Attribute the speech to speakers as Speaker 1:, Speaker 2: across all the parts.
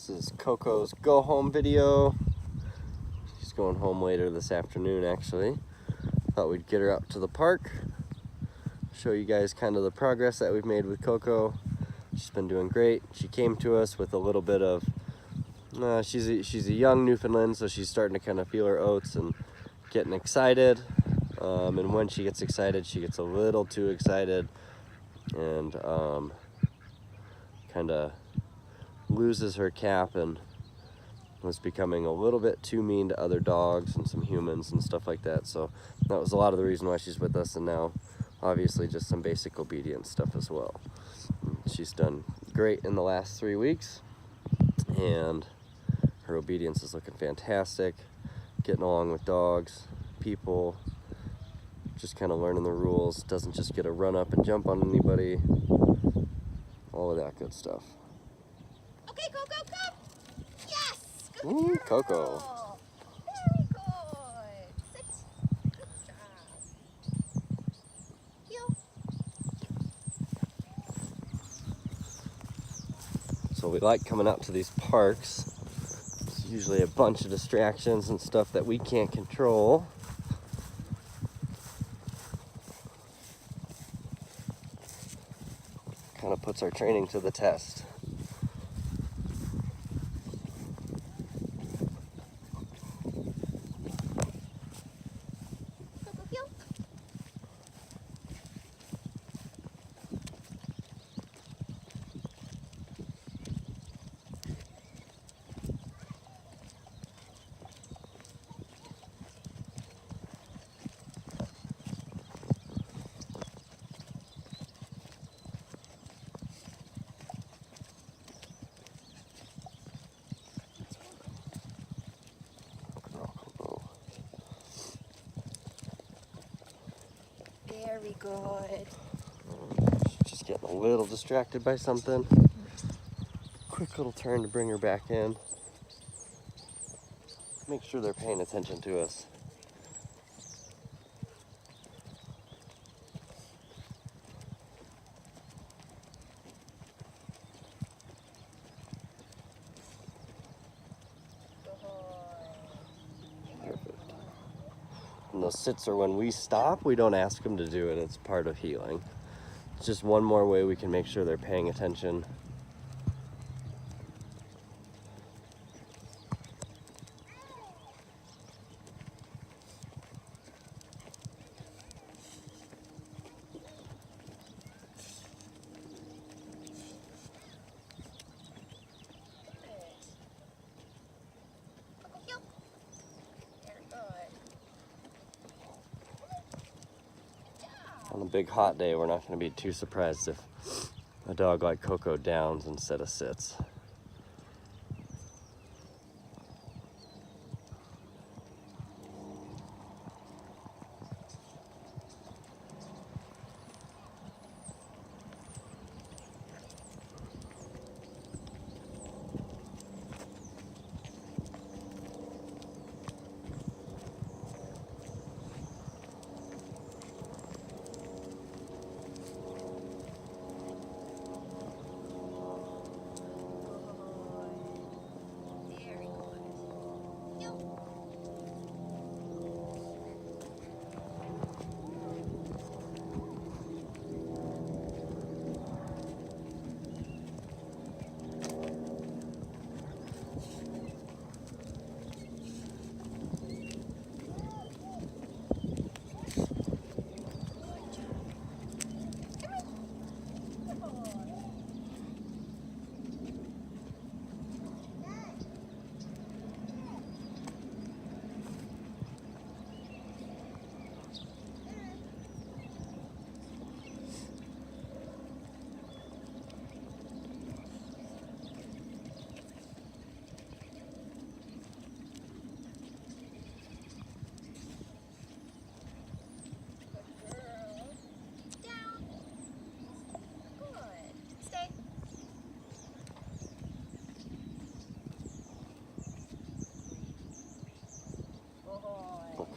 Speaker 1: This is Coco's go home video. She's going home later this afternoon actually. Thought we'd get her out to the park, show you guys kind of the progress that we've made with Coco. She's been doing great. She came to us with a little bit of, she's a young Newfoundland, so she's starting to kind of feel her oats and getting excited. And when she gets excited, she gets a little too excited and kind of loses her cap and was becoming a little bit too mean to other dogs and some humans and stuff like that. So that was a lot of the reason why she's with us, and now obviously just some basic obedience stuff as well. She's done great in the last 3 weeks and her obedience is looking fantastic, getting along with dogs, people, just kind of learning the rules, doesn't just get a run up and jump on anybody, all of that good stuff.
Speaker 2: Okay, Coco, come! Yes! Good
Speaker 1: Ooh,
Speaker 2: girl.
Speaker 1: Coco.
Speaker 2: Very good. Sit. Good job. Heel.
Speaker 1: So we like coming out to these parks. There's usually a bunch of distractions and stuff that we can't control. Kind of puts our training to the test.
Speaker 2: Coco, heel. Very good.
Speaker 1: Just getting a little distracted by something. Quick little turn to bring her back in. Make sure they're paying attention to us. Perfect. And those sits are when we stop, we don't ask them to do it. It's part of healing. It's just one more way we can make sure they're paying attention.
Speaker 2: Coco, heel. Very good.
Speaker 1: On a big hot day, we're not going to be too surprised if a dog like Coco downs instead of sits.
Speaker 2: Very good. Heel.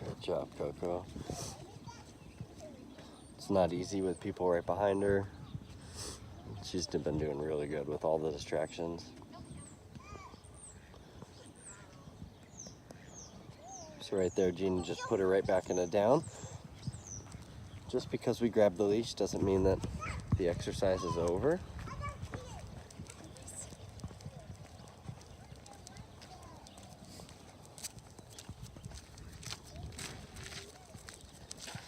Speaker 2: Good job, Coco. It's not easy with people right behind her. She's been doing really good with all the distractions.
Speaker 1: So right there, Gina just put her right back in a down. Just because we grab the leash doesn't mean that the exercise is over.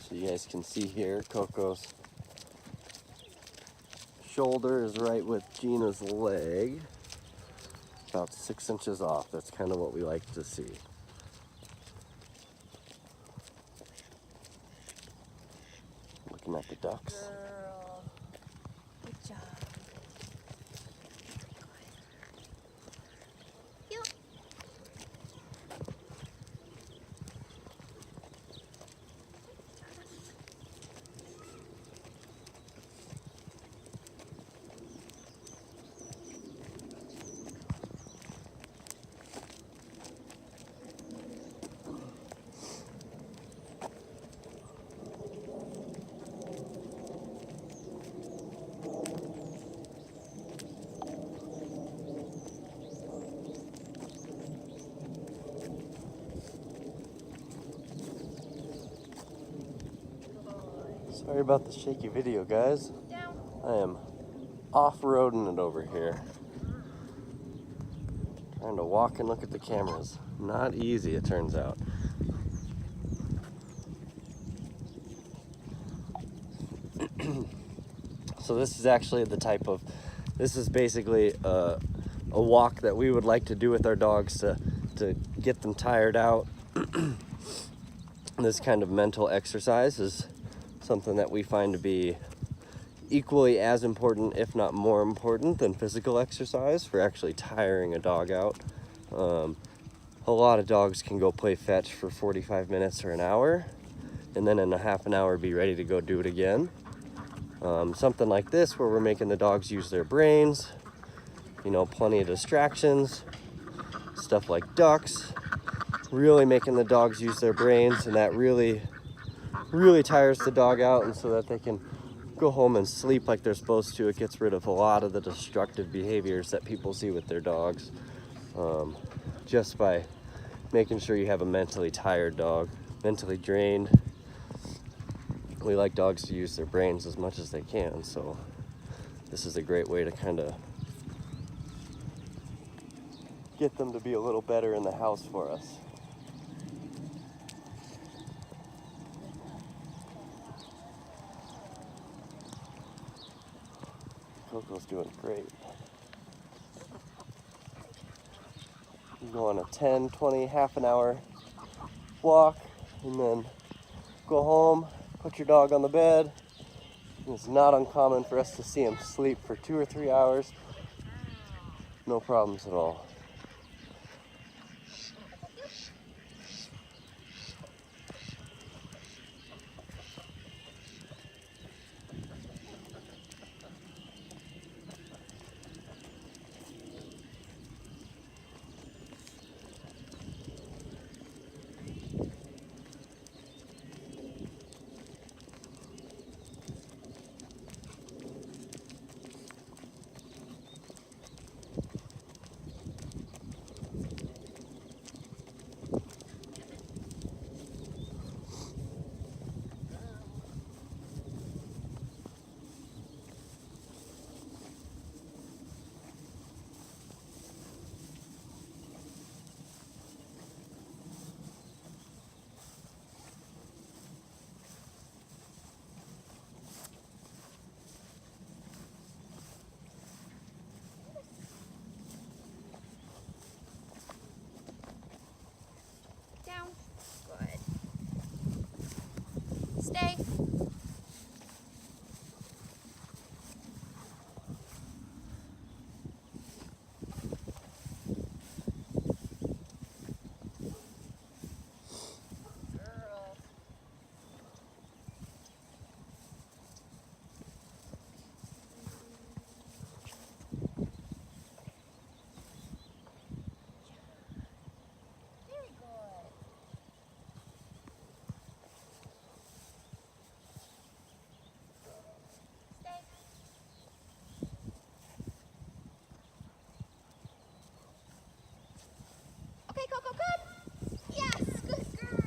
Speaker 1: So you guys can see here, Coco's shoulder is right with Gina's leg, about 6 inches off. That's kind of what we like to see. Looking at the ducks.
Speaker 2: Girl. Good job. Yep.
Speaker 1: Sorry about the shaky video, guys.
Speaker 2: Down.
Speaker 1: I am off-roading it over here. Trying to walk and look at the cameras. Not easy, it turns out. So this is actually this is basically a walk that we would like to do with our dogs to get them tired out. This kind of mental exercise is something that we find to be equally as important, if not more important, than physical exercise for actually tiring a dog out. A lot of dogs can go play fetch for 45 minutes or an hour, and then in a half an hour be ready to go do it again. Something like this, where we're making the dogs use their brains, you know, plenty of distractions, stuff like ducks, really making the dogs use their brains, and that really tires the dog out, and so that they can go home and sleep like they're supposed to. It gets rid of a lot of the destructive behaviors that people see with their dogs, just by making sure you have a mentally tired dog, mentally drained. We like dogs to use their brains as much as they can, so this is a great way to kind of get them to be a little better in the house for us. Coco's doing great. You go on a 10, 20, half an hour walk, and then go home, put your dog on the bed. It's not uncommon for us to see him sleep for 2 or 3 hours. No problems at all.
Speaker 2: Down. Good. Stay. Girl. Very good. Stay. Okay, Coco, good. Yes, good girl.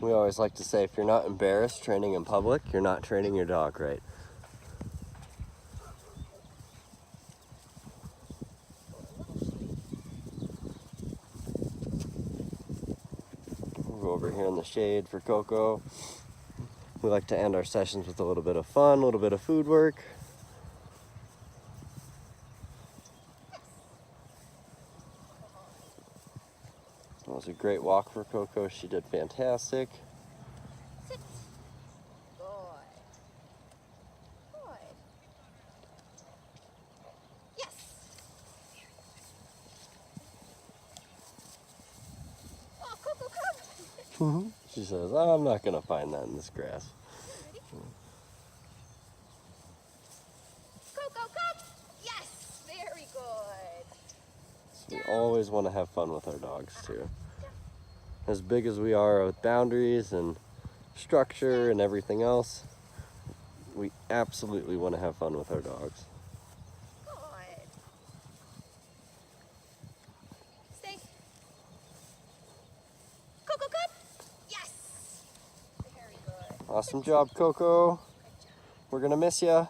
Speaker 1: We always like to say if you're not embarrassed training in public, you're not training your dog right. We'll go over here in the shade for Coco. We like to end our sessions with a little bit of fun, a little bit of food work. It was a great walk for Coco. She did fantastic.
Speaker 2: Sit. Good. Good. Yes. Oh, Coco, come.
Speaker 1: She says, "Oh, I'm not gonna find that in this grass."
Speaker 2: Ready? Coco, come. Yes. Very good.
Speaker 1: We always want to have fun with our dogs too. As big as we are with boundaries and structure and everything else, we absolutely want to have fun with our dogs.
Speaker 2: Good. Stay. Coco, come. Yes. Very good.
Speaker 1: Awesome job, Coco.
Speaker 2: Good job.
Speaker 1: We're gonna miss ya.